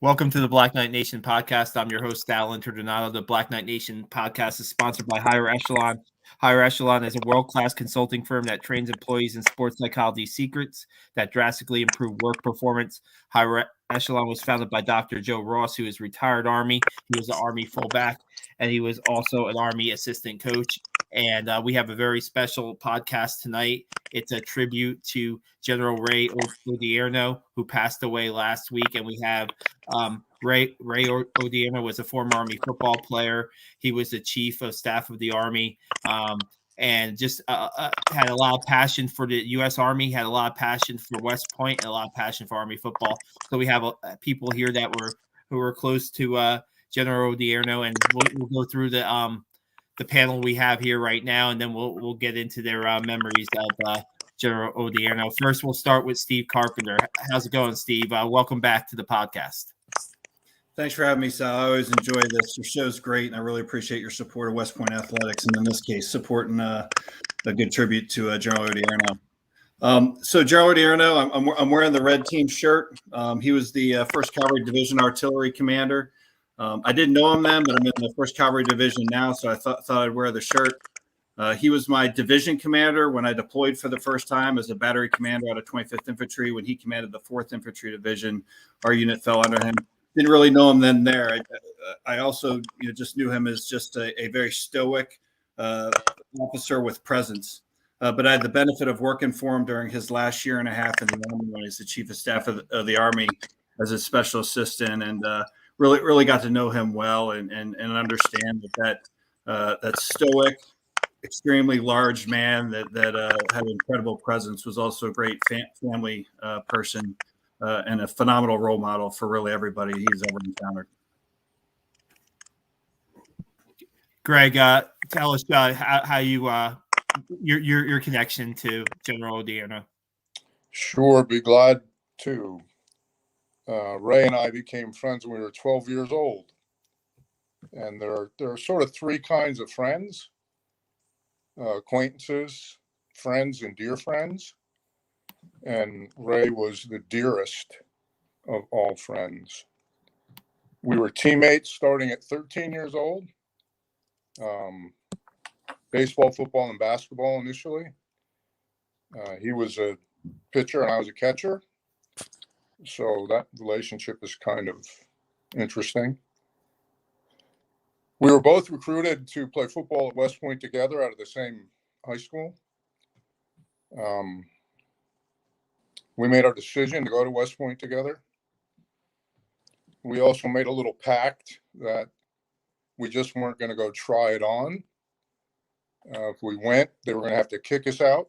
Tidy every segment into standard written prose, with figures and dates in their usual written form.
Welcome to the Black Knight Nation podcast. I'm your host, Al Interdonato. The Black Knight Nation podcast is sponsored by Higher Echelon. Higher Echelon is a world-class consulting firm that trains employees in sports psychology secrets that drastically improve work performance. Higher Echelon was founded by Dr. Joe Ross, who is retired Army. He was an Army fullback, and he was also an Army assistant coach. And we have a very special podcast tonight. It's a tribute to General Ray Odierno, who passed away last week. And we have Ray Odierno was a former Army football player. He was the chief of staff of the Army, and just had a lot of passion for the U.S. Army, had a lot of passion for West Point, and a lot of passion for Army football. So we have people here who were close to General Odierno, and we'll go through the panel we have here right now, and then we'll get into their memories of General Odierno. First, we'll start with Steve Carpenter. How's it going, Steve? Welcome back to the podcast. Thanks for having me, Sal. I always enjoy this. Your show's great, and I really appreciate your support of West Point athletics, and in this case, supporting a good tribute to General Odierno. So General Odierno, I'm wearing the red team shirt. He was the 1st Cavalry Division Artillery Commander. I didn't know him then, but I'm in the 1st Cavalry Division now, so I thought I'd wear the shirt. He was my division commander when I deployed for the first time as a battery commander out of 25th Infantry. When he commanded the 4th Infantry Division, our unit fell under him. Didn't really know him then there. I also just knew him as just a very stoic officer with presence. But I had the benefit of working for him during his last year and a half in the Army when he's the Chief of Staff of the Army as a special assistant, and really got to know him well and understand that stoic, extremely large man that had incredible presence was also a great family person. And a phenomenal role model for really everybody he's ever encountered. Greg, tell us how you your connection to General Odierno. Sure, be glad to. Ray and I became friends when we were 12 years old, and there are sort of 3 kinds of friends: acquaintances, friends, and dear friends. And Ray was the dearest of all friends. We were teammates starting at 13 years old. Baseball, football, and basketball initially. He was a pitcher and I was a catcher. So that relationship is kind of interesting. We were both recruited to play football at West Point together out of the same high school. We made our decision to go to West Point together. We also made a little pact that we just weren't going to go try it on. If we went, they were going to have to kick us out.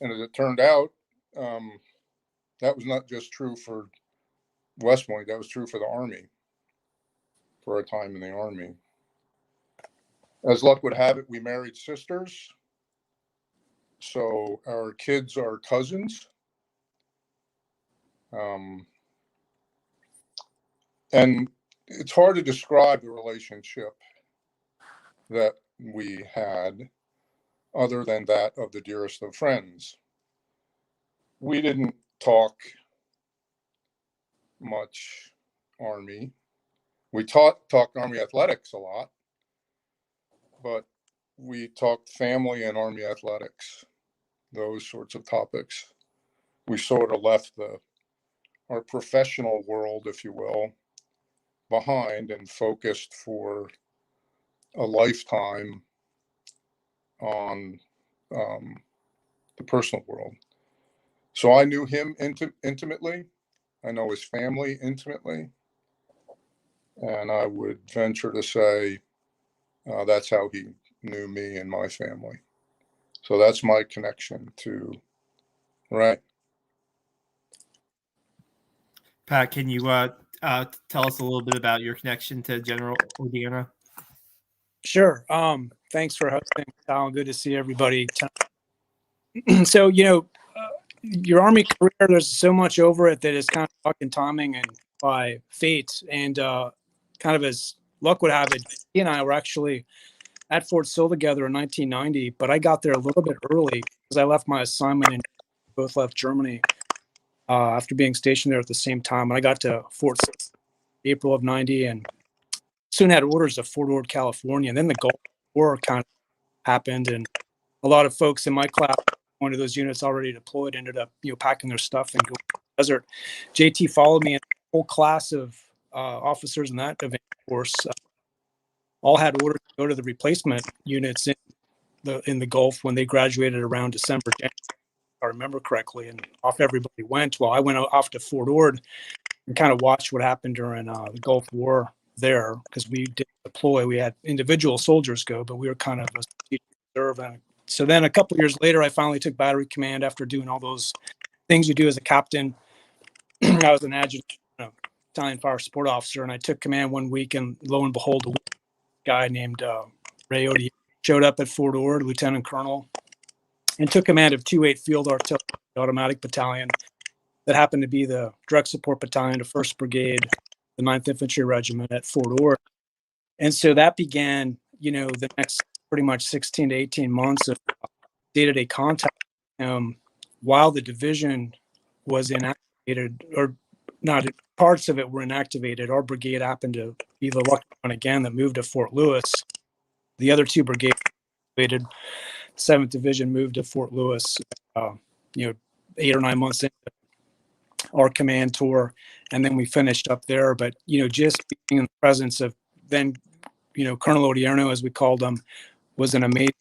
And as it turned out, that was not just true for West Point, that was true for the Army, for our time in the Army. As luck would have it, we married sisters. So our kids are cousins. And it's hard to describe the relationship that we had other than that of the dearest of friends. We didn't talk much Army. We talked Army athletics a lot, but we talked family and Army athletics, those sorts of topics. We sort of left our professional world, if you will, behind and focused for a lifetime on the personal world. So I knew him intimately. I know his family intimately. And I would venture to say that's how he knew me and my family. So that's my connection to Ray. Pat, can you tell us a little bit about your connection to General Odierno? Sure. Thanks for hosting, Sal. Good to see everybody. So, your Army career, there's so much over it that is kind of fucking timing and by fate. And kind of as luck would have it, he and I were actually at Fort Sill together in 1990, but I got there a little bit early because I left my assignment and both left Germany. after being stationed there at the same time. I got to Fort Sill April of 90 and soon had orders to Fort Ord, California. And then the Gulf War kind of happened. And a lot of folks in my class, one of those units already deployed, ended up, packing their stuff and going to the desert. JT followed me, and a whole class of officers in that event force all had orders to go to the replacement units in the Gulf when they graduated around December, January, if I remember correctly, and off everybody went. Well, I went off to Fort Ord and kind of watched what happened during the Gulf War there, because we didn't deploy. We had individual soldiers go, but we were kind of a strategic reserve. And so then a couple of years later, I finally took battery command after doing all those things you do as a captain. I was an adjutant, battalion fire support officer, and I took command one week, and lo and behold, a guy named Ray Odierno showed up at Fort Ord, lieutenant colonel, and took command of 2-8 Field Artillery Automatic Battalion that happened to be the direct support battalion of 1st Brigade, the 9th Infantry Regiment at Fort Ord. And so that began, the next pretty much 16 to 18 months of day-to-day contact. While the division was inactivated, or not, parts of it were inactivated, our brigade happened to be the lucky one again that moved to Fort Lewis. The other two brigades activated. 7th Division moved to Fort Lewis, 8 or 9 months into our command tour, and then we finished up there. But just being in the presence of then Colonel Odierno, as we called him, was an amazing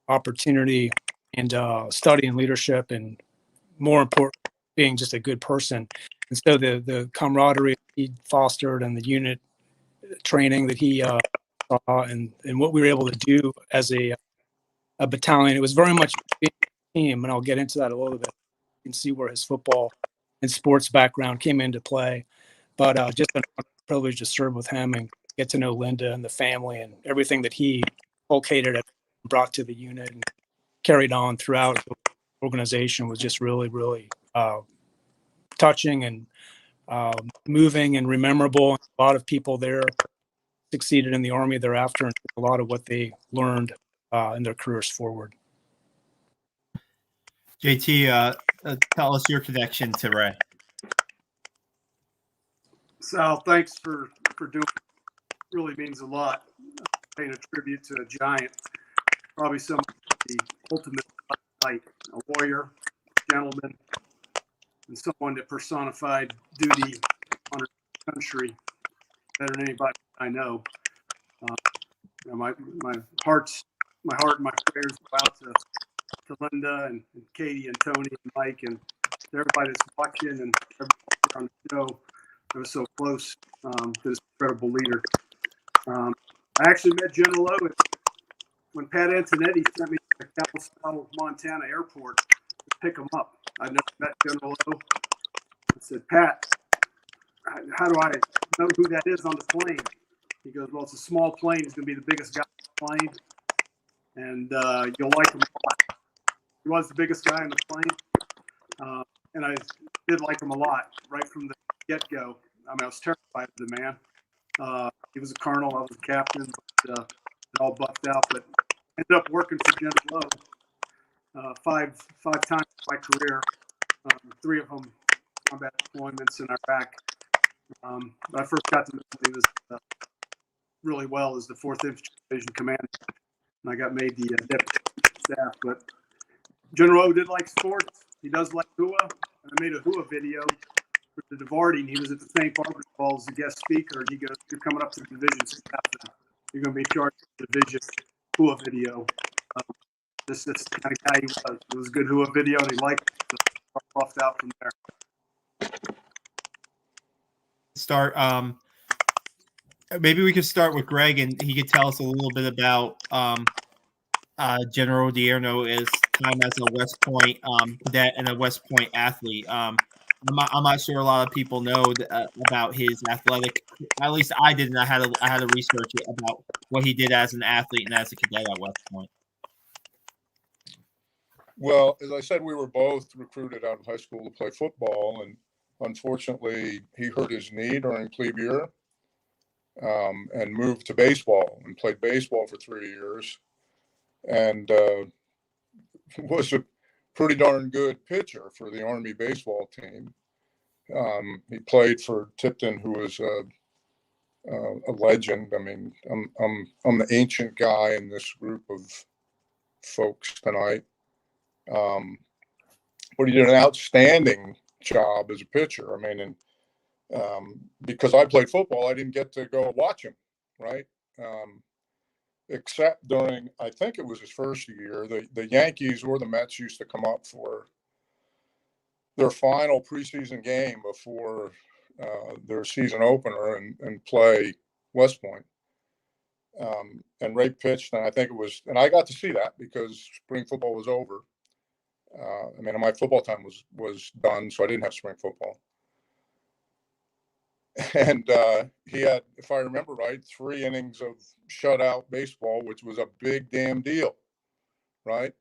opportunity, and studying leadership, and more important, being just a good person. And so the camaraderie he fostered, and the unit training that he saw, and what we were able to do as a battalion, it was very much a team, and I'll get into that a little bit. You can see where his football and sports background came into play, but just a privilege to serve with him and get to know Linda and the family and everything that he inculcated and brought to the unit and carried on throughout the organization was just really, really touching and moving and memorable. A lot of people there succeeded in the Army thereafter, and took a lot of what they learned in their careers forward. JT, tell us your connection to Ray. Sal, thanks for doing it. Really means a lot. Paying a tribute to a giant, probably some of the ultimate, like a warrior, gentleman, and someone that personified duty on our country better than anybody I know. My heart and my prayers go out to Linda and Katie and Tony and Mike and everybody that's watching and everybody on the show. I was so close to this incredible leader. I actually met General O when Pat Antonetti sent me to Kalispell, Montana airport to pick him up. I never met General O. I said, Pat, how do I know who that is on the plane? He goes, well, it's a small plane. He's going to be the biggest guy on the plane, and you'll like him a lot. He was the biggest guy on the plane, and I did like him a lot right from the get-go. I was terrified of the man. He was a colonel, I was a captain, but all buffed out. But ended up working for General O five times in my career. 3 of them combat deployments in Iraq. I first got to know him really well as the 4th Infantry Division commander, and I got made the deputy staff. But General O did like sports. He does like hua. And I made a hua video for the Devarding. He was at the St. Barbara Ball as a guest speaker, and he goes, "You're coming up to the division staff. You're going to be charged with the division hua video." This is the kind of guy he was. It was a good hua video, and he liked it. So I buffed out from there. Maybe we could start with Greg, and he could tell us a little bit about General Odierno's time as a West Point cadet and a West Point athlete. I'm not sure a lot of people know about his athletic. At least I didn't. I had to research it about what he did as an athlete and as a cadet at West Point. Well, as I said, we were both recruited out of high school to play football, and unfortunately, he hurt his knee during plebe year, and moved to baseball and played baseball for 3 years, and was a pretty darn good pitcher for the Army baseball team. He played for Tipton, who was a legend. I mean, I'm the ancient guy in this group of folks tonight. But he did an outstanding job as a pitcher. I mean, and because I played football, I didn't get to go watch him, right? Except during, I think it was his first year, the Yankees or the Mets used to come up for their final preseason game before their season opener and play West Point. And Ray pitched, and I think it was, and I got to see that because spring football was over. I mean, my football time was done, so I didn't have spring football. And he had, if I remember right, 3 innings of shutout baseball, which was a big damn deal, right?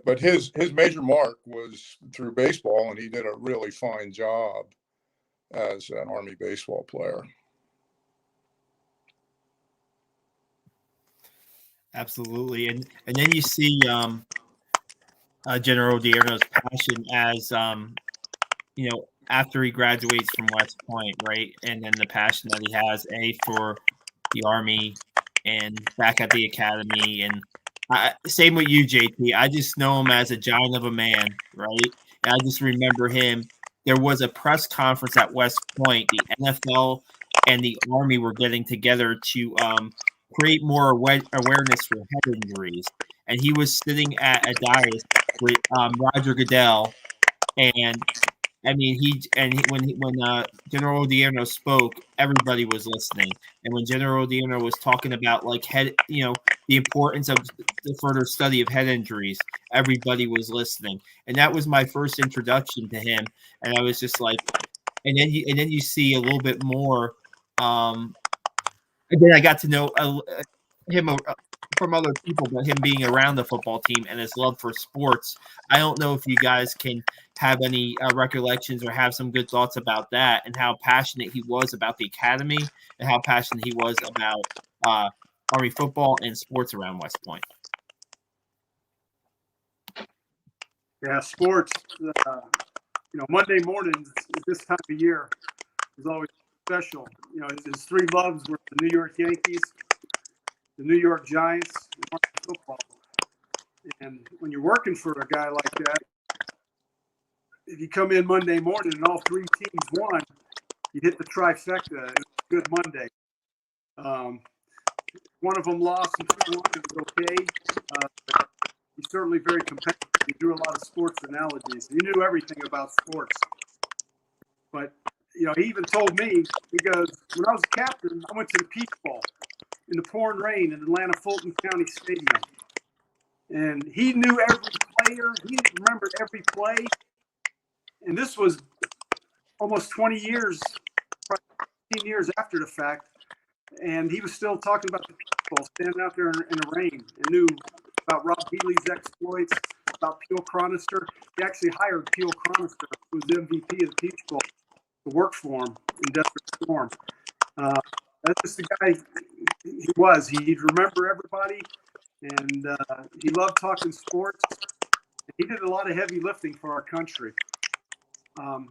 But his major mark was through baseball, and he did a really fine job as an Army baseball player. Absolutely, and then you see General Odierno's passion as after he graduates from West Point, right, and then the passion that he has for the Army and back at the academy, and same with you, JT. I just know him as a giant of a man, right? And I just remember him. There was a press conference at West Point. The NFL and the Army were getting together to create more awareness for head injuries. And he was sitting at a dais with Roger Goodell, and I mean, when General Odierno spoke, everybody was listening. And when General Odierno was talking about the importance of the further study of head injuries, everybody was listening. And that was my first introduction to him. And I was just like, and then you see a little bit more. And then I got to know him from other people, but him being around the football team and his love for sports. I don't know if you guys can have any recollections or have some good thoughts about that and how passionate he was about the academy and how passionate he was about Army football and sports around West Point. Yeah, sports. Monday mornings at this time of year is always special. His 3 loves were the New York Yankees, the New York Giants, and football. And when you're working for a guy like that, if you come in Monday morning and all 3 teams won, you hit the trifecta. It was a good Monday. One of them lost and 2 won. It was okay. He's certainly very competitive. He drew a lot of sports analogies. He knew everything about sports. But, he even told me, he goes, when I was a captain, I went to the Peach Bowl in the pouring rain in Atlanta Fulton County Stadium. And he knew every player. He remembered every play. And this was almost 20 years, 15 years after the fact. And he was still talking about the Peach Bowl, standing out there in the rain, and knew about Rob Healy's exploits, about Peel Chronister. He actually hired Peel Chronister, who was the MVP of the Peach Bowl, to work for him in Desert Storm. That's just the guy he was. He'd remember everybody, and he loved talking sports. He did a lot of heavy lifting for our country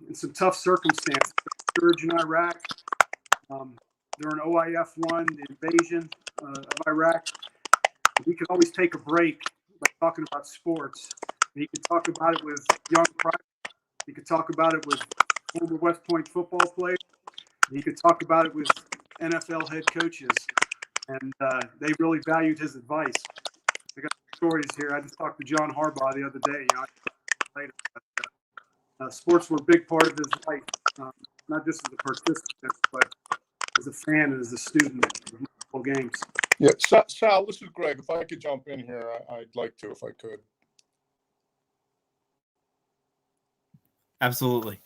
in some tough circumstances. Surge in Iraq, during OIF 1, the invasion of Iraq. He could always take a break by talking about sports. He could talk about it with young privates. He could talk about it with former West Point football players. He could talk about it with NFL head coaches. And they really valued his advice. I got stories here. I just talked to John Harbaugh the other day. Sports were a big part of his life, not just as a participant, but as a fan and as a student of multiple games. Yeah, Sal, this is Greg. If I could jump in here, I'd like to, if I could. Absolutely.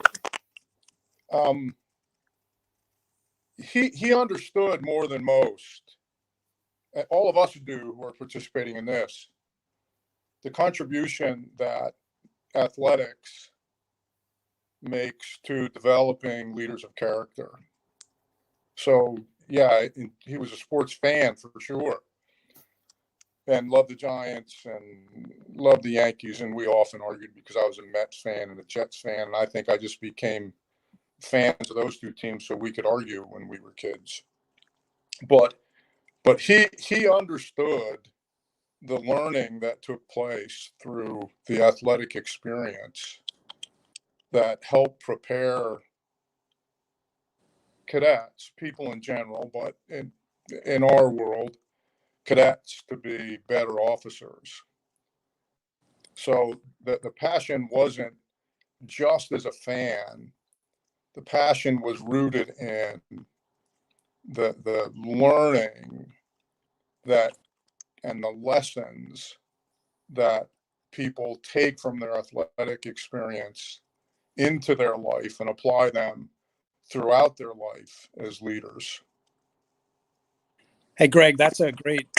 He understood more than most. All of us do who are participating in this, the contribution that athletics makes to developing leaders of character. So, yeah, he was a sports fan for sure. and loved the Giants and loved the Yankees. And we often argued because I was a Mets fan and a Jets fan. And I think I just became fans of those two teams so we could argue when we were kids. But he understood the learning that took place through the athletic experience that helped prepare cadets, people in general, but in our world, cadets to be better officers. So the passion wasn't just as a fan. The passion was rooted in the learning that and the lessons that people take from their athletic experience into their life and apply them throughout their life as leaders. Hey, Greg, that's a great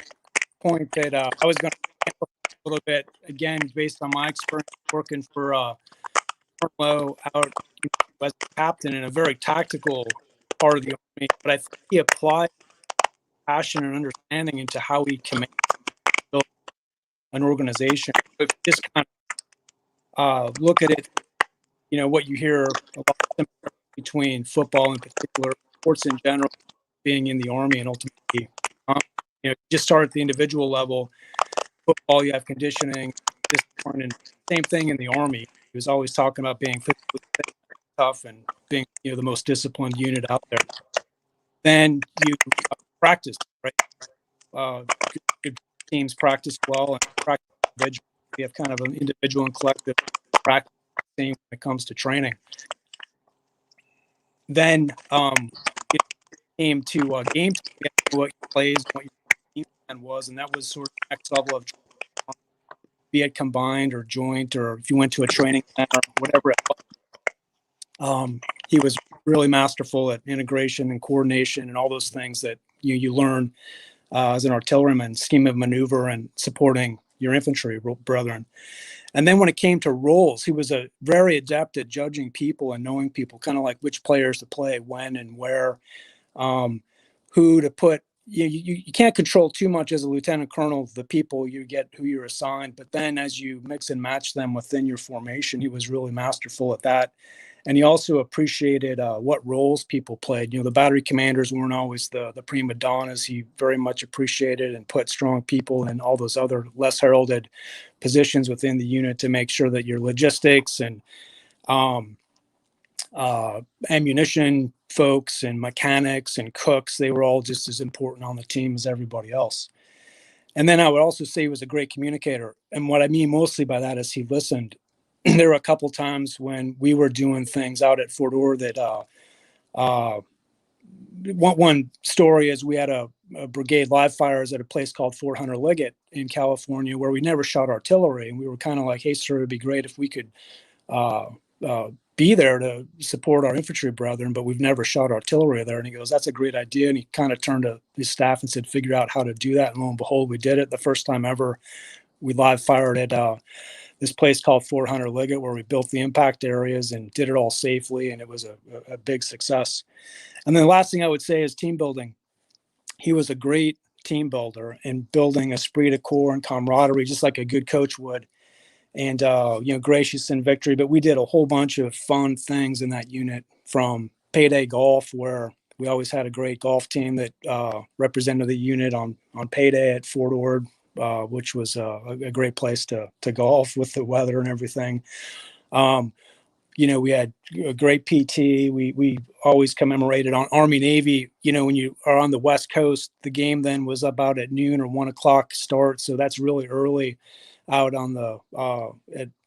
point that I was going to a little bit, again, based on my experience working for Low out as a captain in a very tactical part of the Army, but I think he applied passion and understanding into how he commands an organization. If you just kind of look at it, you know, what you hear a lot between football in particular, sports in general, being in the Army, and ultimately, you know, just start at the individual level. Football, you have conditioning, discipline, and same thing in the Army. He was always talking about being physically tough and being, you know, the most disciplined unit out there. Then you practice, right? Good teams practice well and practice individually. We have kind of an individual and collective practice when it comes to training. Then it came to game time, what your plays, what your game plan was, and that was sort of the next level of, be it combined or joint, or if you went to a training center, whatever it was. He was really masterful at integration and coordination and all those things that you learn as an artilleryman, scheme of maneuver and supporting your infantry brethren. And then when it came to roles, he was a very adept at judging people and knowing people, kind of like which players to play, when and where, who to put. You can't control too much as a lieutenant colonel, the people you get, who you're assigned. But then as you mix and match them within your formation, he was really masterful at that. And he also appreciated what roles people played. You know, the battery commanders weren't always the prima donnas. He very much appreciated and put strong people in all those other less heralded positions within the unit to make sure that your logistics and ammunition folks and mechanics and cooks, they were all just as important on the team as everybody else. And then I would also say he was a great communicator. And what I mean mostly by that is he listened. There were a couple times when we were doing things out at Fort Ord that one story is we had a brigade live fires at a place called Fort Hunter Liggett in California, where we never shot artillery. And we were kind of like, hey, sir, it'd be great if we could be there to support our infantry brethren, but we've never shot artillery there. And he goes, that's a great idea. And he kind of turned to his staff and said, figure out how to do that. And lo and behold, we did it. The first time ever we live fired at this place called Fort Hunter Liggett, where we built the impact areas and did it all safely. And it was a big success. And then the last thing I would say is team building. He was a great team builder and building esprit de corps and camaraderie, just like a good coach would. And, gracious in victory. But we did a whole bunch of fun things in that unit, from payday golf, where we always had a great golf team that represented the unit on payday at Fort Ord, which was a great place to golf with the weather and everything. We had a great PT. We always commemorated on Army Navy. When you are on the West Coast, the game then was about at noon or 1 o'clock start. So that's really early out on the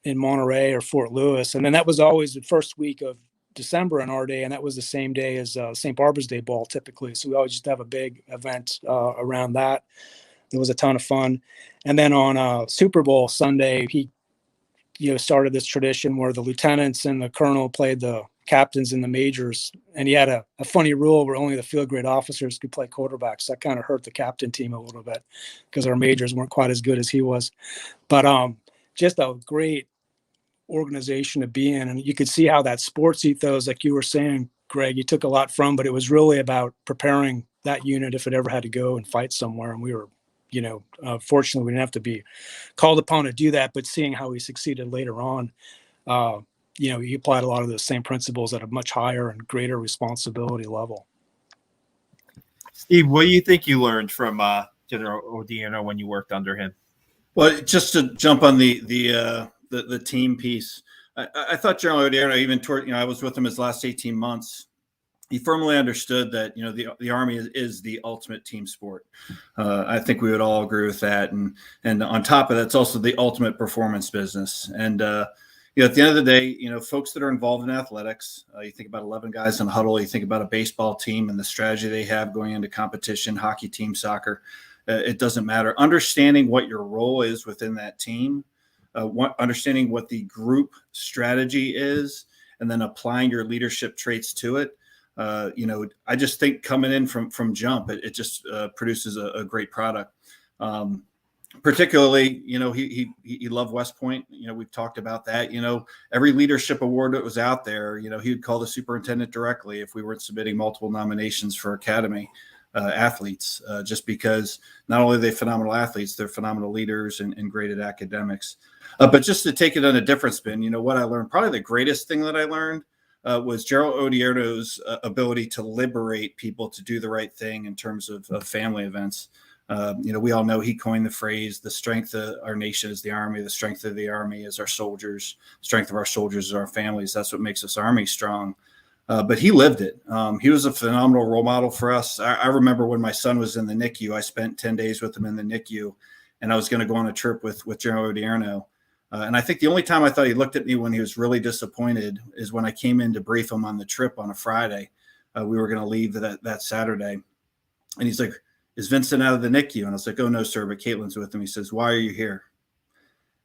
in Monterey or Fort Lewis. And then that was always the first week of December in our day. And that was the same day as St. Barbara's Day ball typically. So we always just have a big event around that. It was a ton of fun. And then on Super Bowl Sunday, he started this tradition where the lieutenants and the colonel played the captains and the majors. And he had a funny rule where only the field grade officers could play quarterbacks. That kind of hurt the captain team a little bit because our majors weren't quite as good as he was. But just a great organization to be in. And you could see how that sports ethos, like you were saying, Greg, you took a lot from, but it was really about preparing that unit if it ever had to go and fight somewhere. And we were Fortunately, we didn't have to be called upon to do that, but seeing how he succeeded later on, he applied a lot of those same principles at a much higher and greater responsibility level. Steve, what do you think you learned from General Odierno when you worked under him? Well, just to jump on the team piece, I thought General Odierno, even toward, I was with him his last 18 months. He firmly understood that, the Army is the ultimate team sport. I think we would all agree with that. And on top of that, it's also the ultimate performance business. And, at the end of the day, folks that are involved in athletics, you think about 11 guys in a huddle, you think about a baseball team and the strategy they have going into competition, hockey team, soccer, it doesn't matter. Understanding what your role is within that team, understanding what the group strategy is, and then applying your leadership traits to it. I just think coming in from jump, it just produces a great product. Particularly, he loved West Point. We've talked about that. Every leadership award that was out there, he would call the superintendent directly if we weren't submitting multiple nominations for academy athletes, just because not only are they phenomenal athletes, they're phenomenal leaders and great at academics. But just to take it on a different spin, what I learned, probably the greatest thing that I learned was Gerald Odierno's ability to liberate people to do the right thing in terms of family events. We all know he coined the phrase, the strength of our nation is the Army, the strength of the Army is our soldiers, strength of our soldiers is our families. That's what makes us Army strong. But he lived it. He was a phenomenal role model for us. I remember when my son was in the NICU, I spent 10 days with him in the NICU, and I was going to go on a trip with General Odierno. And I think the only time I thought he looked at me when he was really disappointed is when I came in to brief him on the trip on a Friday. We were going to leave that Saturday. And he's like, "Is Vincent out of the NICU?" And I was like, "Oh, no, sir, but Caitlin's with him." He says, "Why are you here?"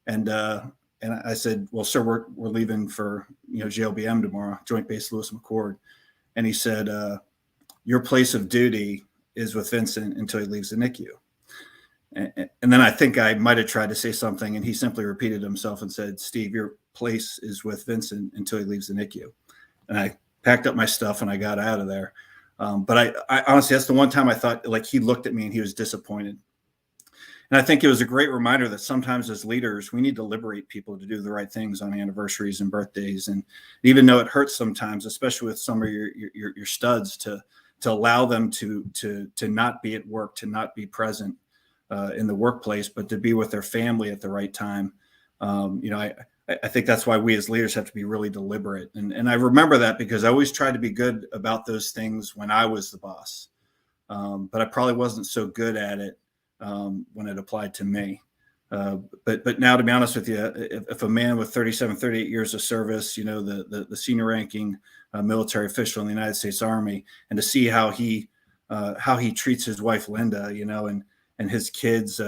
And I said, "Well, sir, we're leaving for, JLBM tomorrow, Joint Base Lewis McChord." And he said, "Your place of duty is with Vincent until he leaves the NICU." And then I think I might have tried to say something, and he simply repeated himself and said, "Steve, your place is with Vincent until he leaves the NICU." And I packed up my stuff and I got out of there. But I honestly, that's the one time I thought, like, he looked at me and he was disappointed. And I think it was a great reminder that sometimes as leaders, we need to liberate people to do the right things on anniversaries and birthdays. And even though it hurts sometimes, especially with some of your studs, to allow them to not be at work, to not be present in the workplace, but to be with their family at the right time. I think that's why we as leaders have to be really deliberate. And I remember that because I always tried to be good about those things when I was the boss. But I probably wasn't so good at it when it applied to me. But now, to be honest with you, if a man with 37, 38 years of service, the senior ranking military official in the United States Army, and to see how he treats his wife, Linda, and his kids,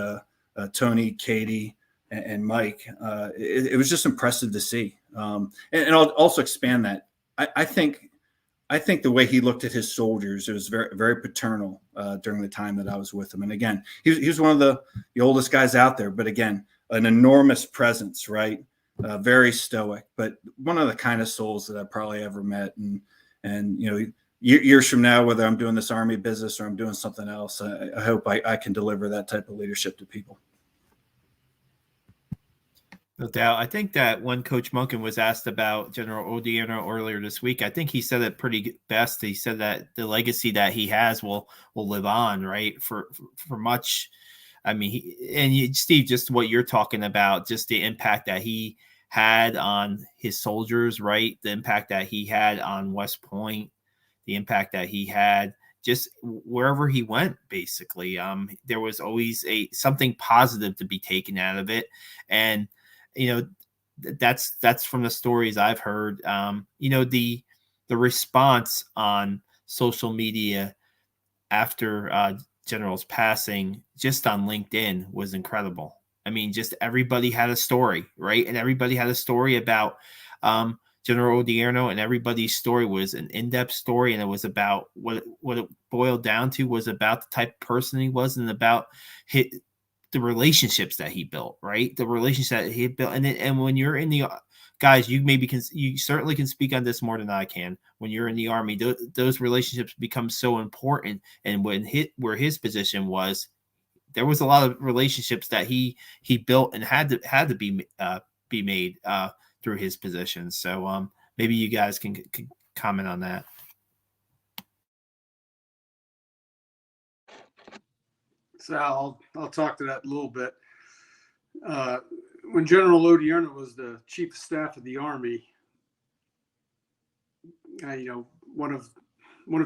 Tony, Katie, and Mike, it was just impressive to see. And I'll also expand that. I think the way he looked at his soldiers, it was very, very paternal during the time that I was with him. And again, he was one of the oldest guys out there, but again, an enormous presence, right? Very stoic, but one of the kindest souls that I probably ever met. And years from now, whether I'm doing this Army business or I'm doing something else, I hope I can deliver that type of leadership to people. No doubt. I think that when Coach Monken was asked about General Odierno earlier this week, I think he said it pretty best. He said that the legacy that he has will live on, right, for much. I mean, Steve, just what you're talking about, just the impact that he had on his soldiers, right, the impact that he had on West Point, the impact that he had just wherever he went, basically. There was always something positive to be taken out of it. And that's from the stories I've heard. The response on social media after General's passing, just on LinkedIn, was incredible. I mean, just everybody had a story, right? And everybody had a story about General Odierno, and everybody's story was an in-depth story, and it was about what it boiled down to was about the type of person he was and about the relationships that he built, right? The relationships that he built. And when you're in the guys, you certainly can speak on this more than I can. When you're in the Army, those relationships become so important. And where his position was, there was a lot of relationships that he built and had to be made through his position. So maybe you guys can comment on that. So I'll talk to that a little bit. When General Odierno was the chief of staff of the Army, one of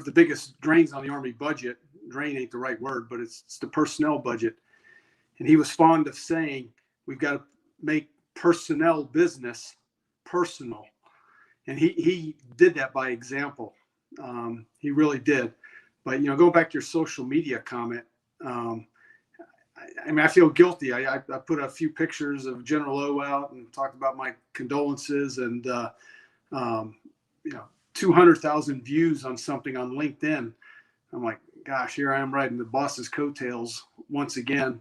the biggest drains on the Army budget, drain ain't the right word, but it's the personnel budget. And he was fond of saying, we've got to make personnel business personal. And he did that by example. He really did. But, going back to your social media comment, I feel guilty. I put a few pictures of General O out and talked about my condolences, and 200,000 views on something on LinkedIn. I'm like, gosh, here I am riding the boss's coattails once again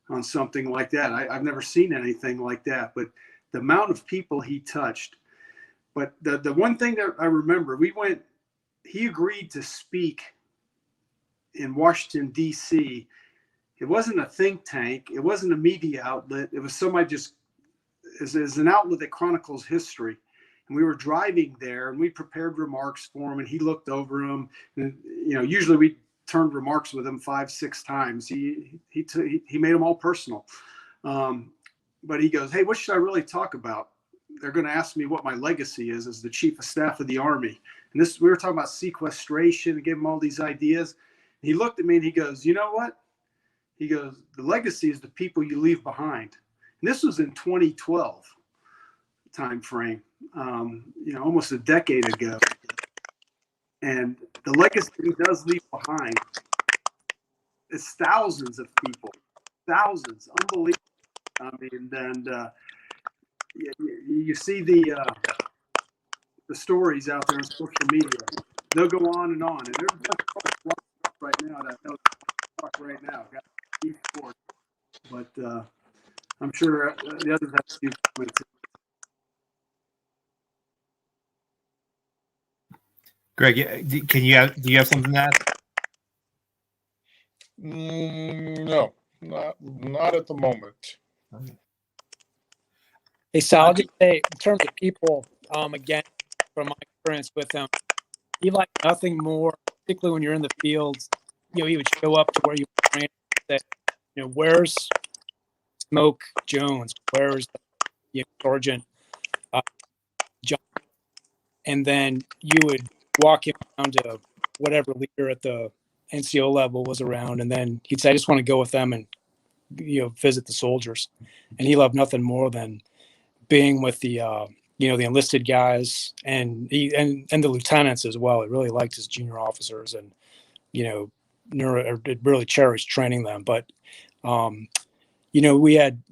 on something like that. I've never seen anything like that, but the amount of people he touched. But the one thing that I remember, he agreed to speak in Washington, D.C. It wasn't a think tank. It wasn't a media outlet. It was somebody just as an outlet that chronicles history. And we were driving there, and we prepared remarks for him, and he looked over them. And usually we turned remarks with him 5-6 times. He made them all personal. But he goes, "Hey, what should I really talk about? They're going to ask me what my legacy is as the chief of staff of the Army." And we were talking about sequestration and gave him all these ideas. And he looked at me and he goes, "You know what?" He goes, "The legacy is the people you leave behind." And this was in 2012 time frame, almost a decade ago. And the legacy he does leave behind is thousands of people, thousands, unbelievable. You see the stories out there on social media. They'll go on, and there's a lot of stuff right now that I know talk right now. But I'm sure the others have to do comments. Greg, do you have something to add? No, not at the moment. Hey, Sal, I'll just say, in terms of people, again, from my experience with him, he liked nothing more, particularly when you're in the fields. He would show up to where you were training and say, where's Smoke Jones? Where's Sergeant John? And then you would walk him down to whatever leader at the NCO level was around, and then he'd say, "I just want to go with them and visit the soldiers." And he loved nothing more than being with the the enlisted guys and the lieutenants as well. He really liked his junior officers, and really cherished training them. But we had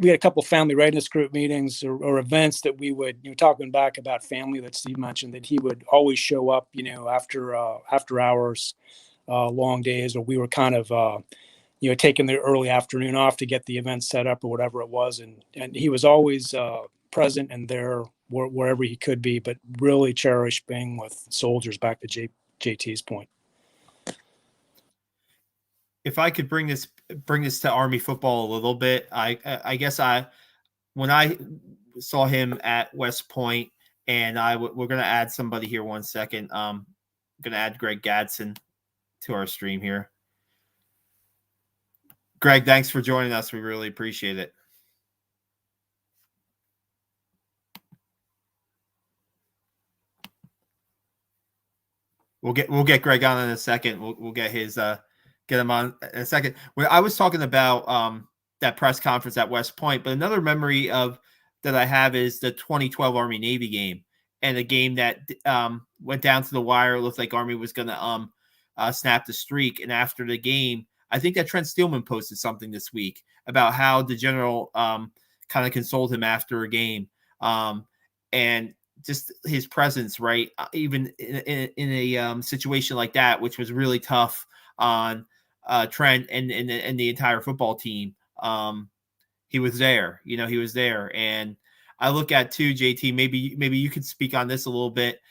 a couple of family readiness group meetings or events that we would, talking back about family that Steve mentioned, that he would always show up, after hours, long days, or we were kind of, taking the early afternoon off to get the event set up or whatever it was. And he was always present and there wherever he could be, but really cherished being with soldiers, back to JT's point. If I could bring this to Army football a little bit, I guess when I saw him at West Point, and we're going to add somebody here 1 second. I'm going to add Greg Gadsden to our stream here. Greg, thanks for joining us. We really appreciate it. We'll get Greg on in a second. We'll get him on in a second. I was talking about that press conference at West Point, but another memory that I have is the 2012 Army Navy game, and a game that went down to the wire. It looked like Army was going to snap the streak. And after the game, I think that Trent Steelman posted something this week about how the general kind of consoled him after a game, and just his presence, right? Even in a situation like that, which was really tough on Trent and the entire football team. He was there, he was there. And I look at too, JT, maybe you could speak on this a little bit.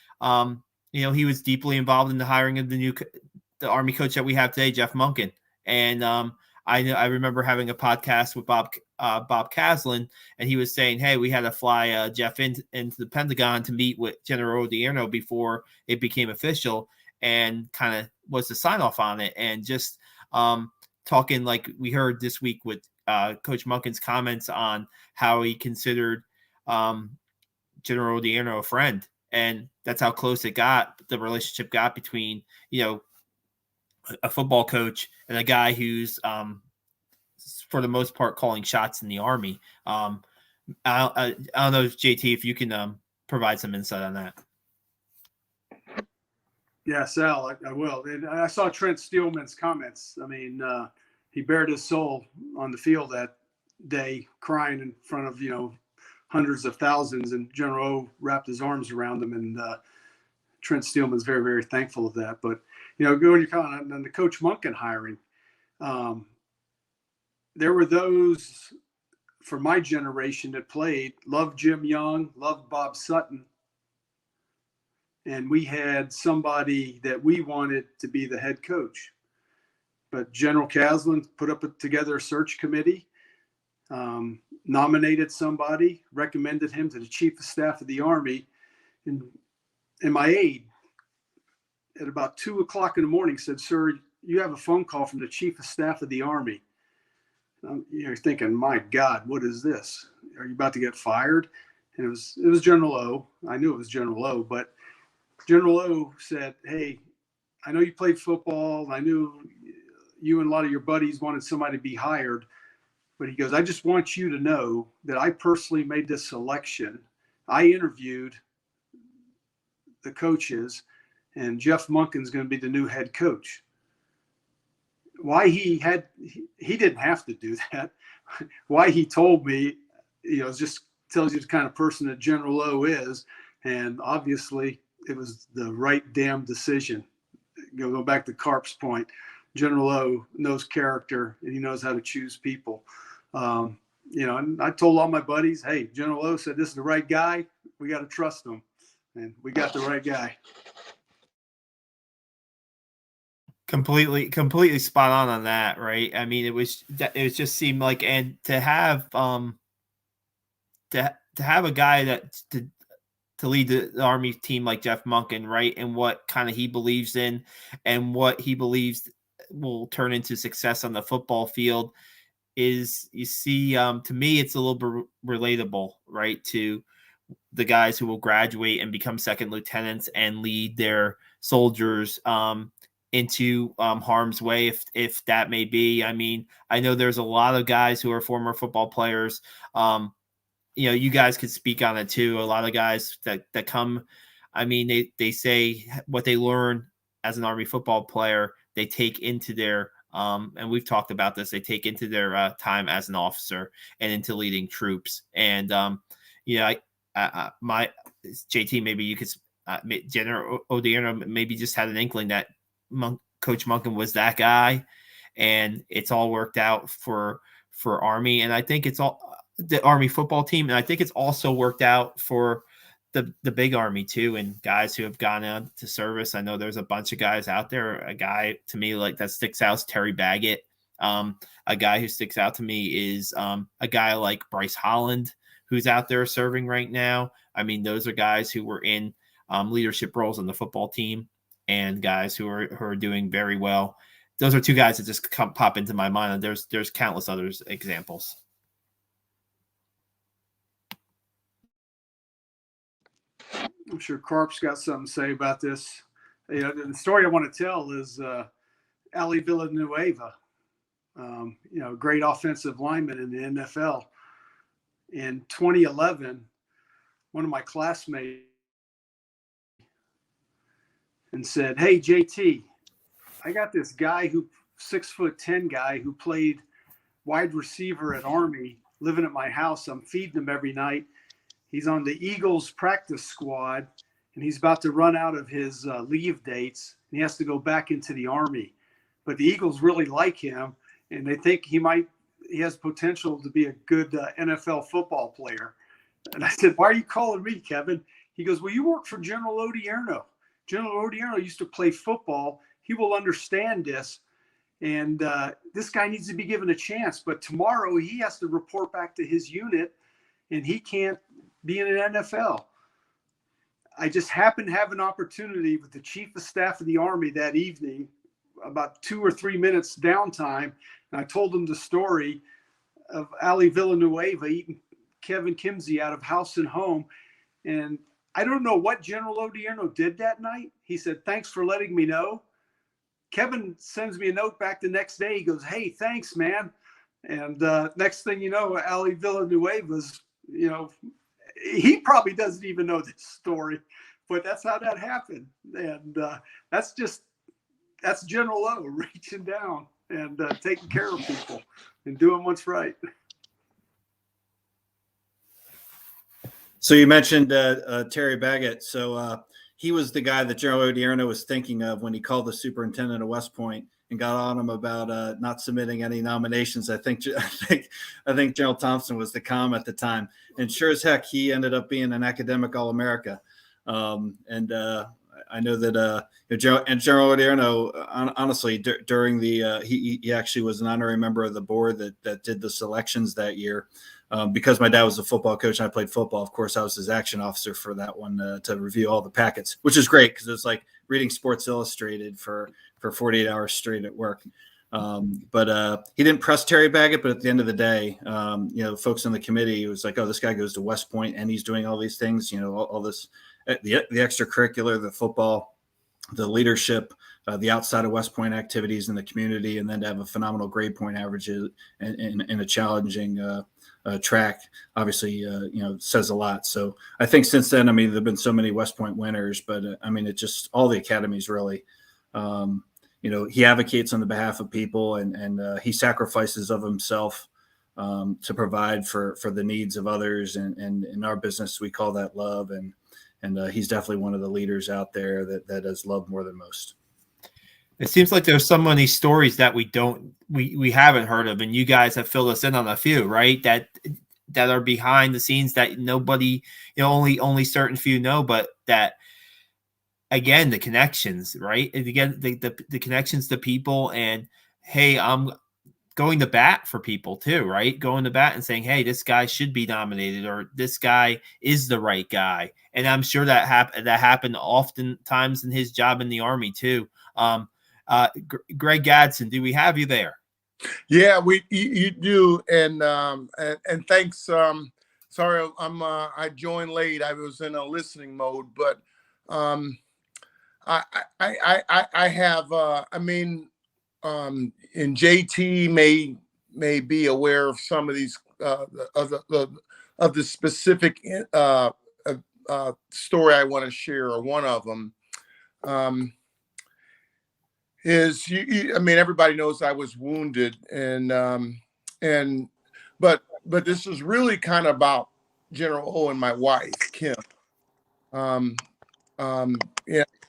He was deeply involved in the hiring of the Army coach that we have today, Jeff Monken. And I remember having a podcast with Bob Caslin, and he was saying, hey, we had to fly Jeff into the Pentagon to meet with General Odierno before it became official, and kind of was the sign off on it. And just talking like we heard this week with Coach Monken's comments on how he considered General Odierno a friend, and that's how close the relationship got between, a football coach and a guy who's for the most part calling shots in the Army. I don't know, JT, if you can provide some insight on that. Yeah, Sal, I will. And I saw Trent Steelman's comments. I mean, he bared his soul on the field that day, crying in front of, hundreds of thousands, and General O wrapped his arms around him, and Trent Steelman's very, very thankful of that. But, going on the Coach Monken hiring, there were those for my generation that played, loved Jim Young, loved Bob Sutton, and we had somebody that we wanted to be the head coach. But General Caslin put together a search committee, nominated somebody, recommended him to the Chief of Staff of the Army, and my aide at about 2:00 in the morning said, "Sir, you have a phone call from the Chief of Staff of the Army." You're thinking, "My God, what is this? Are you about to get fired?" And it was General O. I knew it was General O, but General O said, "Hey, I know you played football. I knew you and a lot of your buddies wanted somebody to be hired. But," he goes, "I just want you to know that I personally made this selection. I interviewed the coaches, and Jeff Monken's going to be the new head coach." Why he didn't have to do that. Why he told me, just tells you the kind of person that General O is. And obviously it was the right damn decision. Go back to Carp's point. General O knows character, and he knows how to choose people. And I told all my buddies, "Hey, General O said this is the right guy. We got to trust him." And we got the right guy. Completely spot on that, right? I mean, it just seemed like, and to have a guy that to lead the Army team like Jeff Monken, right, and what kind of he believes in, and what he believes will turn into success on the football field, is, you see, to me, it's a little bit relatable, right, to the guys who will graduate and become second lieutenants and lead their soldiers into harm's way, if that may be. I mean, I know there's a lot of guys who are former football players. You guys could speak on it too. A lot of guys that come, I mean, they say what they learn as an Army football player, they take into their and we've talked about this, they take into their time as an officer and into leading troops. And my JT, maybe you could General Odierno maybe just had an inkling that Coach Monken was that guy, and it's all worked out for Army. And I think it's all the Army football team, and I think it's also worked out for the big Army too, and guys who have gone out to service. I know there's a bunch of guys out there. A guy to me like that sticks out is Terry Baggett. A guy who sticks out to me is a guy like Bryce Holland, who's out there serving right now. I mean, those are guys who were in leadership roles on the football team, and guys who are doing very well. Those are two guys that just pop into my mind. And there's countless other examples. I'm sure Carp's got something to say about this. The story I want to tell is Ali Villanueva, great offensive lineman in the NFL. In 2011, one of my classmates and said, "Hey, JT, I got this guy 6'10" guy who played wide receiver at Army living at my house. I'm feeding him every night. He's on the Eagles practice squad, and he's about to run out of his leave dates, and he has to go back into the Army. But the Eagles really like him, and they think he has potential to be a good NFL football player." And I said, "Why are you calling me, Kevin?" He goes, "Well, you work for General Odierno. General Odierno used to play football. He will understand this." And this guy needs to be given a chance. But tomorrow he has to report back to his unit, and he can't be in an NFL. I just happened to have an opportunity with the chief of staff of the Army that evening, about 2 or 3 minutes downtime. And I told him the story of Ali Villanueva eating Kevin Kimsey out of house and home. And I don't know what General Odierno did that night. He said, "Thanks for letting me know." Kevin sends me a note back the next day. He goes, "Hey, thanks, man." And next thing you know, Ali Villanueva's, he probably doesn't even know this story, but that's how that happened. And that's General O reaching down and taking care of people and doing what's right. So you mentioned Terry Baggett. So he was the guy that General Odierno was thinking of when he called the superintendent of West Point and got on him about not submitting any nominations. I think General Thompson was the comm at the time, and sure as heck, he ended up being an academic All-America. I know that General Odierno, honestly, during the he actually was an honorary member of the board that did the selections that year. Because my dad was a football coach and I played football, of course, I was his action officer for that one to review all the packets, which is great because it's like reading Sports Illustrated for 48 hours straight at work. But he didn't press Terry Baggett, but at the end of the day, folks on the committee, it was like, oh, this guy goes to West Point and he's doing all these things, all this, the extracurricular, the football, the leadership, the outside of West Point activities in the community, and then to have a phenomenal grade point average in a challenging track, obviously, says a lot. So I think since then, there've been so many West Point winners, but it just all the academies really, he advocates on the behalf of people and he sacrifices of himself to provide for the needs of others. And in our business, we call that love. And he's definitely one of the leaders out there that has loved more than most. It seems like there's so many stories that we haven't heard of, and you guys have filled us in on a few, right? That are behind the scenes that nobody, only certain few know, but that, again, the connections, right? And again, the connections to people, and hey, I'm going to bat for people too, right? Going to bat and saying, hey, this guy should be nominated, or this guy is the right guy. And I'm sure that happened oftentimes in his job in the Army too. Greg Gadsden, do we have you there? Yeah, you do, and thanks. Sorry, I joined late. I was in a listening mode, but I have. And JT may be aware of some of these of the specific story I want to share, or one of them. Is everybody knows I was wounded, but this is really kind of about General O and my wife Kim.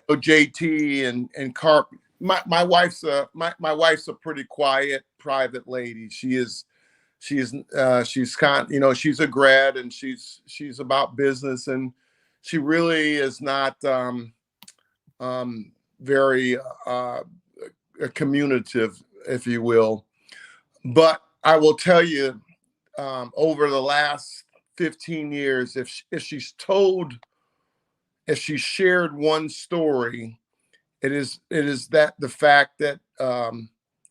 JT and Carp. My wife's a pretty quiet, private lady. She's a grad, and she's about business, and she really is not very communicative, if you will. But I will tell you, over the last 15 years, if she shared one story, it is that the fact that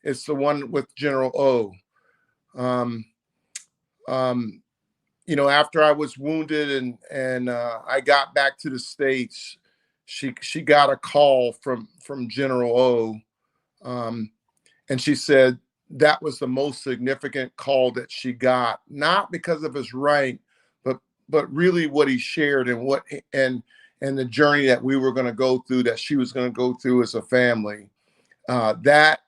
it's the one with General O. After I was wounded and I got back to the States, she got a call from General O, and she said that was the most significant call that she got, not because of his rank, but really what he shared and the journey that we were going to go through, that she was going to go through as a family. That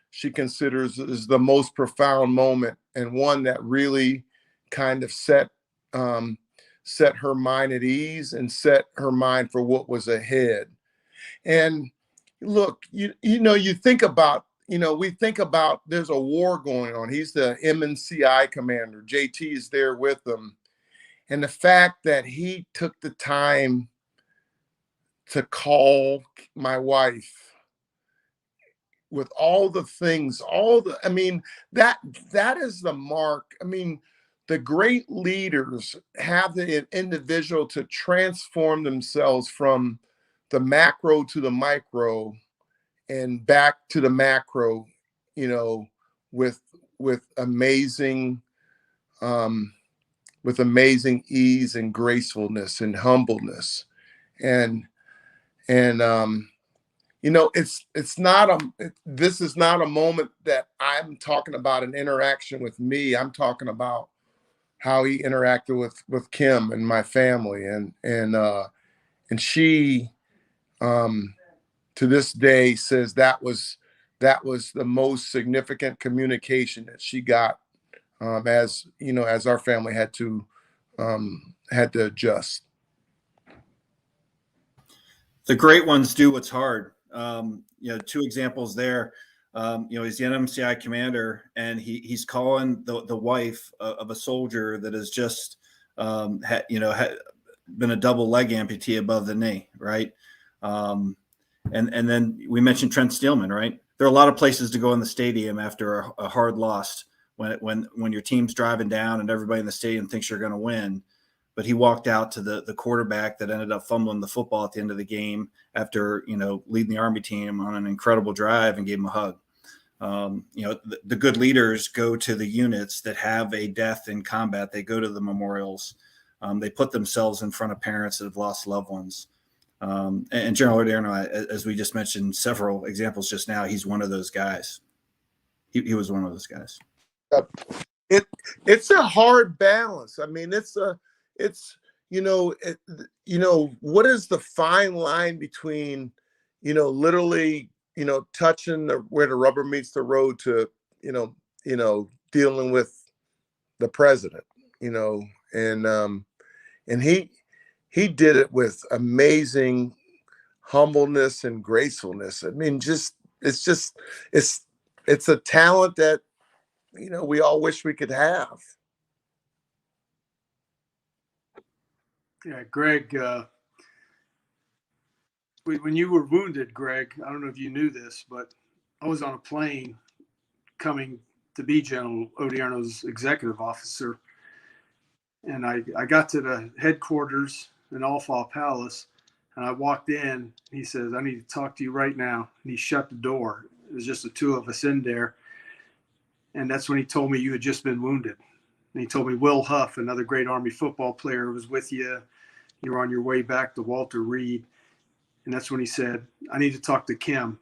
she considers is the most profound moment, and one that really kind of set her mind at ease and set her mind for what was ahead. And look, you think about, we think about there's a war going on. He's the MNCI commander. JT is there with him. And the fact that he took the time to call my wife with all the things, I mean, that is the mark. I mean, the great leaders have the individual to transform themselves from the macro to the micro and back to the macro, you know, with amazing ease and gracefulness and humbleness. And you know, this is not a moment that I'm talking about an interaction with me. I'm talking about how he interacted with Kim and my family, and she to this day says that was the most significant communication that she got, as you know, as our family had to adjust. The great ones do what's hard. You know, two examples there. You know, he's the NMCI commander, and he's calling the wife of a soldier that has just, been a double leg amputee above the knee, right? And then we mentioned Trent Steelman, right? There are a lot of places to go in the stadium after a hard loss when your team's driving down and everybody in the stadium thinks you're going to win. But he walked out to the quarterback that ended up fumbling the football at the end of the game after, you know, leading the Army team on an incredible drive and gave him a hug. You know, the good leaders go to the units that have a death in combat. They go to the memorials. They put themselves in front of parents that have lost loved ones. And General Odierno, as we just mentioned, several examples just now, he's one of those guys. He was one of those guys. It's a hard balance. I mean, what is the fine line between, you know, literally, you know, touching where the rubber meets the road to, you know, dealing with the president, you know, and he did it with amazing humbleness and gracefulness. I mean, it's a talent that, you know, we all wish we could have. Yeah, Greg, when you were wounded, Greg, I don't know if you knew this, but I was on a plane coming to be General Odierno's executive officer. And I got to the headquarters in Alfa Palace, and I walked in. He says, "I need to talk to you right now." And he shut the door. It was just the two of us in there. And that's when he told me you had just been wounded. And he told me Will Huff, another great Army football player, was with you. You were on your way back to Walter Reed. And that's when he said, "I need to talk to Kim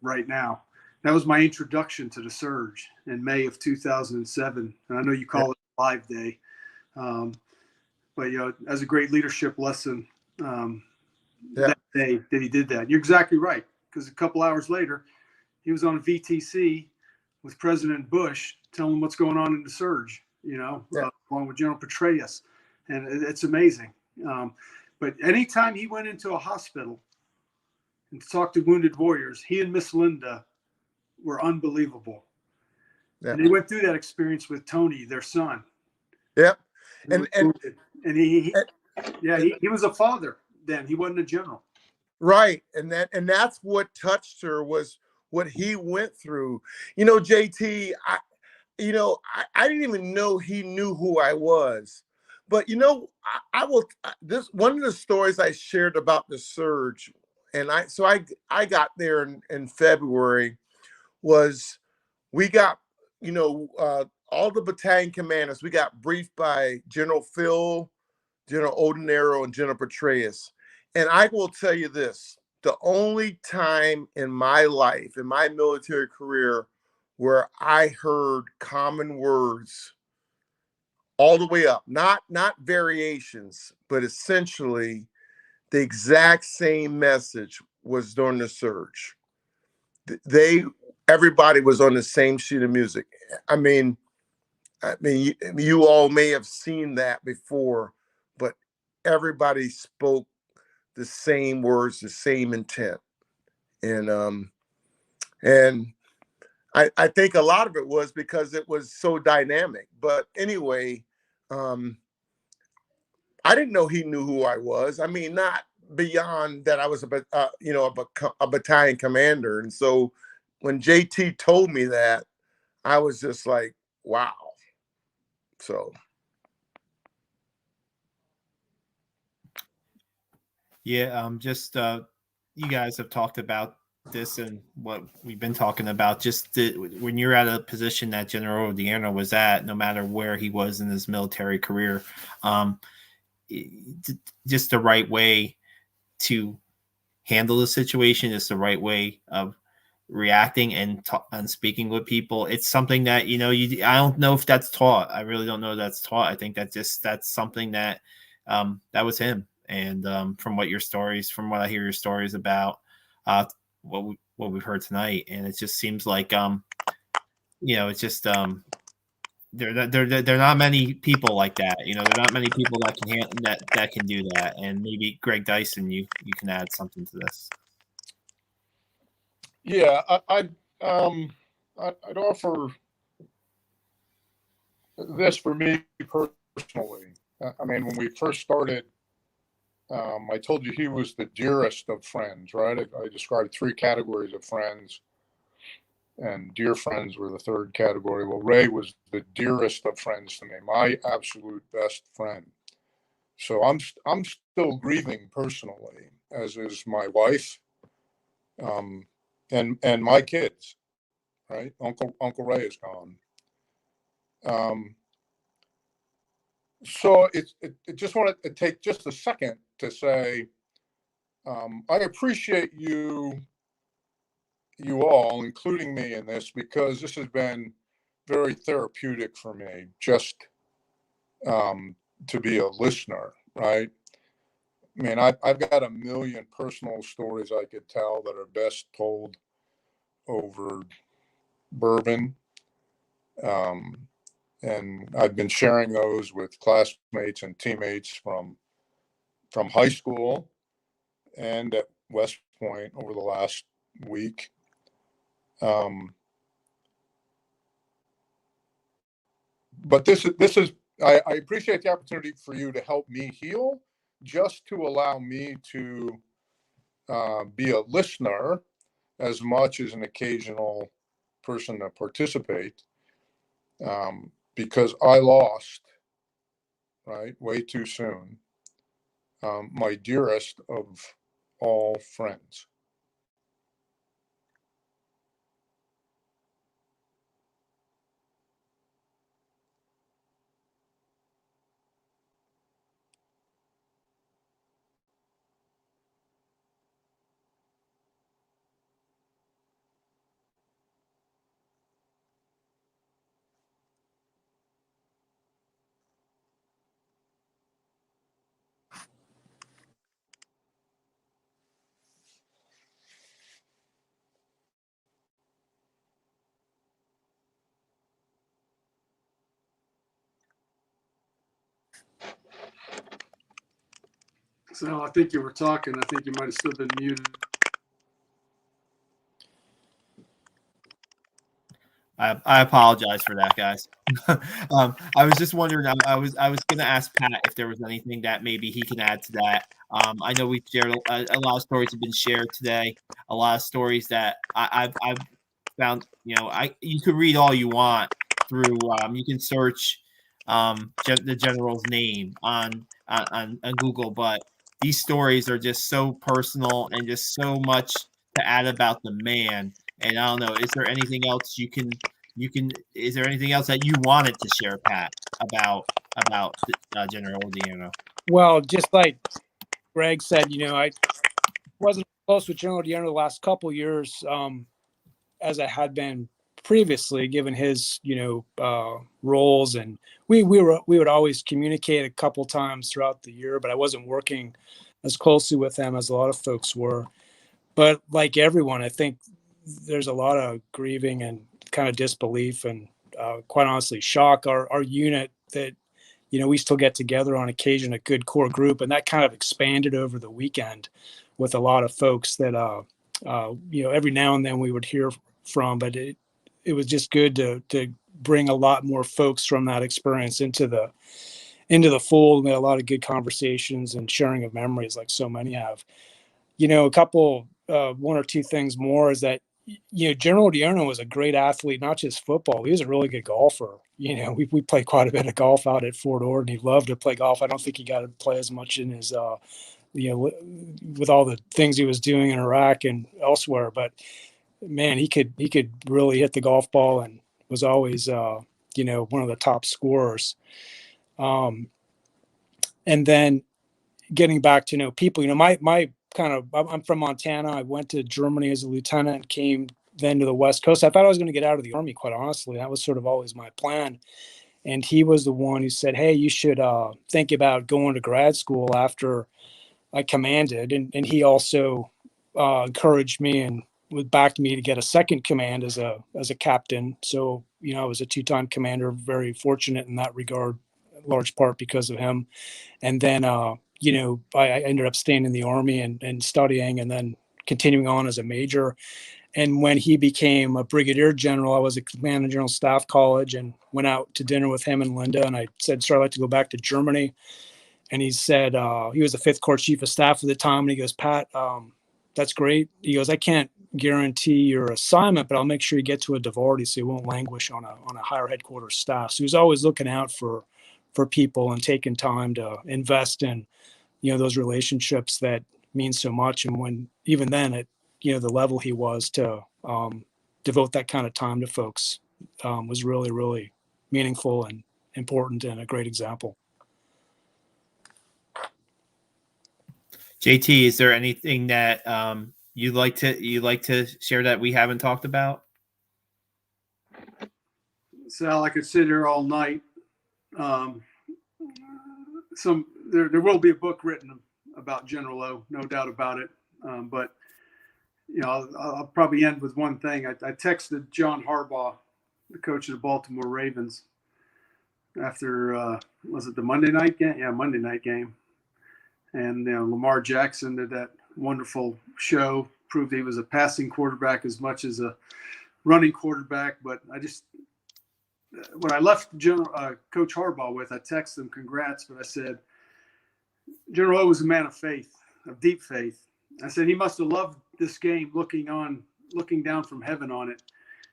right now." That was my introduction to the surge in May of 2007. And I know you call it Live Day. But, you know, as a great leadership lesson that day that he did that. You're exactly right. Because a couple hours later, he was on a VTC with President Bush telling him what's going on in the surge, you know, along with General Petraeus. And it's amazing. But anytime he went into a hospital and talked to wounded warriors, he and Miss Linda were unbelievable. Yeah. And they went through that experience with Tony, their son. Yep. And he was a father then. He wasn't a general. Right. And that's what touched her, was what he went through. You know, JT, I didn't even know he knew who I was. But, you know, one of the stories I shared about the surge, and I got there in February, was we got, you know, all the battalion commanders, we got briefed by General Phil, General Odierno, and General Petraeus. And I will tell you this, the only time in my life, in my military career, where I heard common words all the way up, not variations, but essentially the exact same message, was during the surge. Everybody was on the same sheet of music. I mean, you all may have seen that before, but everybody spoke the same words, the same intent. And I think a lot of it was because it was so dynamic. But anyway, I didn't know he knew who I was. I mean, not beyond that I was a battalion commander. And so when JT told me that, I was just like, wow. So Yeah, just you guys have talked about this and what we've been talking about. Just when you're at a position that General Odierno was at, no matter where he was in his military career, just the right way to handle the situation is the right way of reacting and speaking with people. It's something that I don't know if that's taught. I really don't know if that's taught. I think that's something that that was him. And from what I hear your stories about, what we've heard tonight, and it just seems like it's just there are not many people like that. There are not many people that can that can do that. And maybe Greg Dyson, you can add something to this. Yeah, I'd offer this for me personally. I mean, when we first started, I told you he was the dearest of friends, right? I described 3 categories of friends, and dear friends were the 3rd category. Well, Ray was the dearest of friends to me, my absolute best friend. So I'm still grieving personally, as is my wife, and my kids, right? Uncle Ray is gone. So it just wanted to take just a second to say, I appreciate you all, including me in this, because this has been very therapeutic for me, just to be a listener, right? I mean, I've got a million personal stories I could tell that are best told over bourbon. And I've been sharing those with classmates and teammates from high school and at West Point over the last week. But this is I appreciate the opportunity for you to help me heal, just to allow me to be a listener as much as an occasional person to participate, because I lost, right, way too soon, my dearest of all friends. So I think you were talking. I think you might have still been muted. I apologize for that, guys. I was just wondering. I was going to ask Pat if there was anything that maybe he can add to that. I know we've shared a lot of stories have been shared today. A lot of stories that I've found. You could read all you want through. You can search the general's name on Google, but these stories are just so personal and just so much to add about the man. And I don't know, is there anything else is there anything else that you wanted to share, Pat, about General Odierno? Well, just like Greg said, I wasn't close with General Odierno the last couple of years, as I had been previously, given his, roles. And we would always communicate a couple times throughout the year, but I wasn't working as closely with him as a lot of folks were. But like everyone, I think there's a lot of grieving and kind of disbelief and quite honestly shock. Our unit that, we still get together on occasion, a good core group, and that kind of expanded over the weekend with a lot of folks that, every now and then we would hear from, but it was just good to bring a lot more folks from that experience into the fold. We had a lot of good conversations and sharing of memories like so many have. A couple, 1 or 2 things more is that, General Odierno was a great athlete, not just football. He was a really good golfer. We played quite a bit of golf out at Fort Ord, and he loved to play golf. I don't think he got to play as much in his, with all the things he was doing in Iraq and elsewhere. But man, he could really hit the golf ball and was always, one of the top scorers. And then getting back to people, my kind of, I'm from Montana. I went to Germany as a lieutenant, came then to the West Coast. I thought I was going to get out of the Army, quite honestly. That was sort of always my plan. And he was the one who said, hey, you should think about going to grad school after I commanded. And he also encouraged me and backed me to get a second command as a captain. So, I was a 2-time commander, very fortunate in that regard, in large part because of him. And then, I ended up staying in the Army and studying and then continuing on as a major. And when he became a brigadier general, I was at Command and General Staff College and went out to dinner with him and Linda. And I said, sir, I'd like to go back to Germany. And he said, he was the 5th Corps Chief of Staff at the time. And he goes, Pat, that's great. He goes, I can't guarantee your assignment, but I'll make sure you get to a Divardi so you won't languish on a higher headquarters staff. So he was always looking out for people and taking time to invest in, those relationships that mean so much. And when, even then at, the level he was to devote that kind of time to folks was really, really meaningful and important and a great example. JT, is there anything that you'd like to share that we haven't talked about? Sal, I could sit here all night. There will be a book written about General O, no doubt about it. But I'll probably end with one thing. I texted John Harbaugh, the coach of the Baltimore Ravens, after was it the Monday night game? Yeah, Monday night game. And Lamar Jackson did that wonderful show, proved he was a passing quarterback as much as a running quarterback. But when I left Coach Harbaugh with, I texted him congrats, but I said, General O was a man of faith, of deep faith. I said he must have loved this game looking down from heaven on it.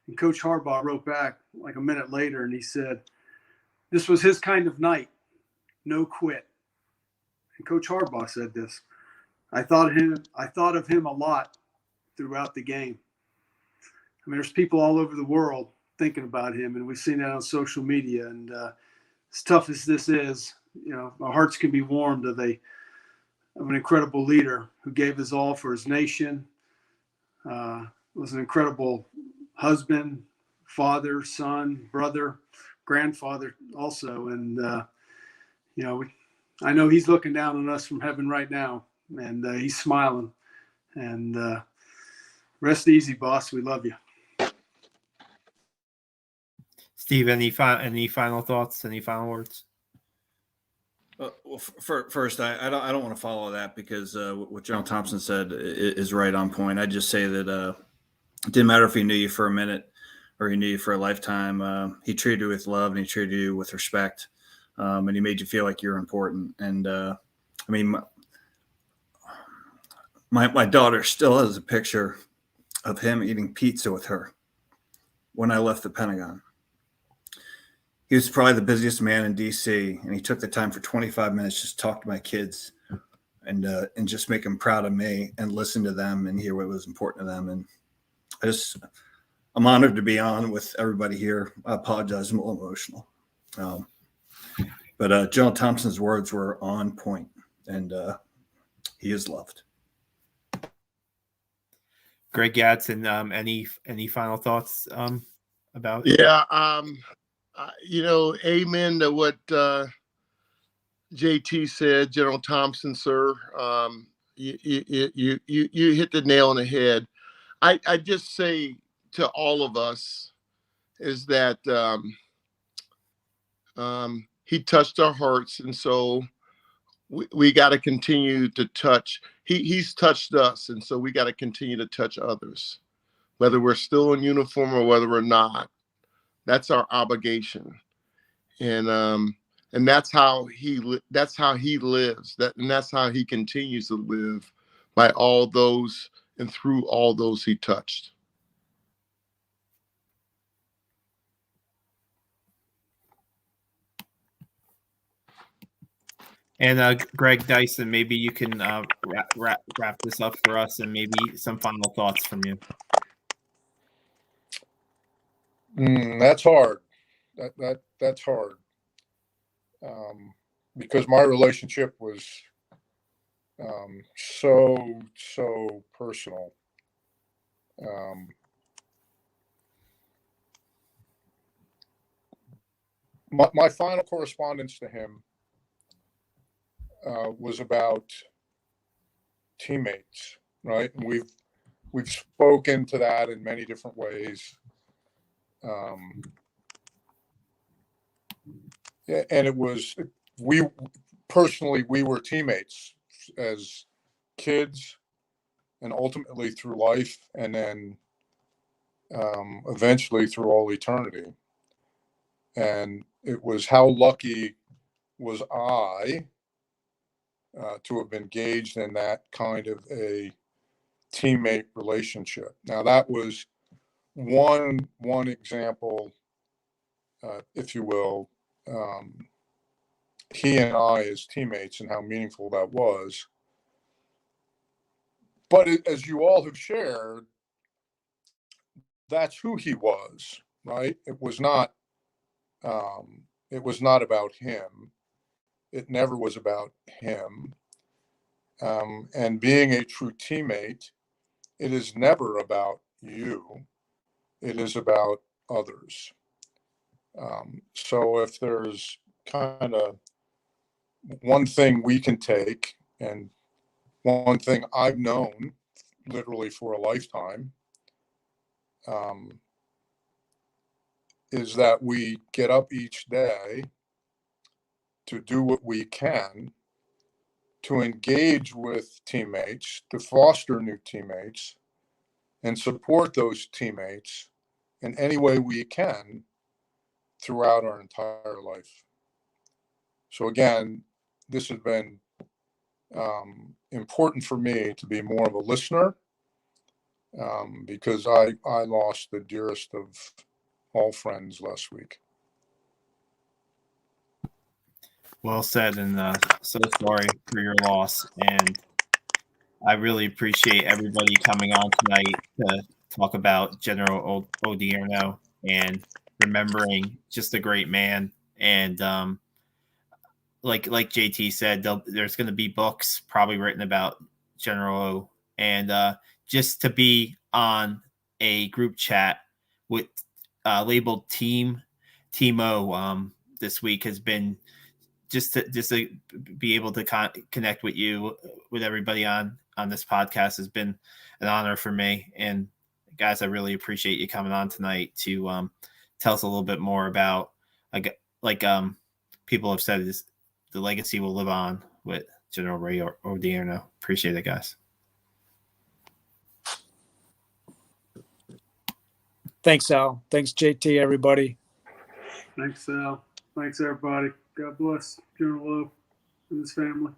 And Coach Harbaugh wrote back like a minute later, and he said, this was his kind of night, no quit. And Coach Harbaugh said this. I thought of him a lot throughout the game. I mean, there's people all over the world thinking about him, and we've seen that on social media. And as tough as this is, our hearts can be warmed of an incredible leader who gave his all for his nation, was an incredible husband, father, son, brother, grandfather also. And, I know he's looking down on us from heaven right now, and he's smiling. And rest easy, boss. We love you. Steve, any final thoughts? Any final words? Well, first, I don't want to follow that because what General Thompson said is right on point. I just say that it didn't matter if he knew you for a minute or he knew you for a lifetime. He treated you with love and he treated you with respect, and he made you feel like you're important. And my daughter still has a picture of him eating pizza with her when I left the Pentagon. He was probably the busiest man in D.C., and he took the time for 25 minutes just to talk to my kids and just make them proud of me and listen to them and hear what was important to them. And I'm honored to be on with everybody here. I apologize, I'm a little emotional. But General Thompson's words were on point, and he is loved. Greg Gadsden, any final thoughts about? Yeah, amen to what JT said, General Thompson, sir. You hit the nail on the head. I just say to all of us is that he touched our hearts, and so we got to continue to touch. He's touched us, and so we got to continue to touch others, whether we're still in uniform or whether we're not. That's our obligation, and that's how he lives. And that's how he continues to live, by all those and through all those he touched. And Greg Dyson, maybe you can wrap this up for us, and maybe some final thoughts from you. That's hard. That's hard. Because my relationship was so personal. My final correspondence to him was about teammates, right? And we've spoken to that in many different ways. And it was, we were teammates as kids and ultimately through life, and then eventually through all eternity. And it was how lucky was I to have engaged in that kind of a teammate relationship. Now that was one example, if you will, he and I as teammates and how meaningful that was. But as you all have shared, that's who he was, right? It was not about him. It never was about him. And being a true teammate, it is never about you. It is about others. So if there's kind of one thing we can take, and one thing I've known literally for a lifetime, is that we get up each day to do what we can to engage with teammates, to foster new teammates, and support those teammates in any way we can throughout our entire life. So again, this has been important for me to be more of a listener, because I lost the dearest of all friends last week. Well said, and so sorry for your loss. And I really appreciate everybody coming on tonight to talk about General Odierno and remembering just a great man. And like JT said, there's going to be books probably written about General O. And just to be on a group chat with labeled Team O this week has been just to be able to connect with you, with everybody on this podcast, has been an honor for me. And guys, I really appreciate you coming on tonight to tell us a little bit more about, like people have said, is the legacy will live on with General Ray Odierno. Appreciate it, guys. Thanks, Al. Thanks, JT, everybody. Thanks, Al. Thanks, everybody. God bless General O and his family.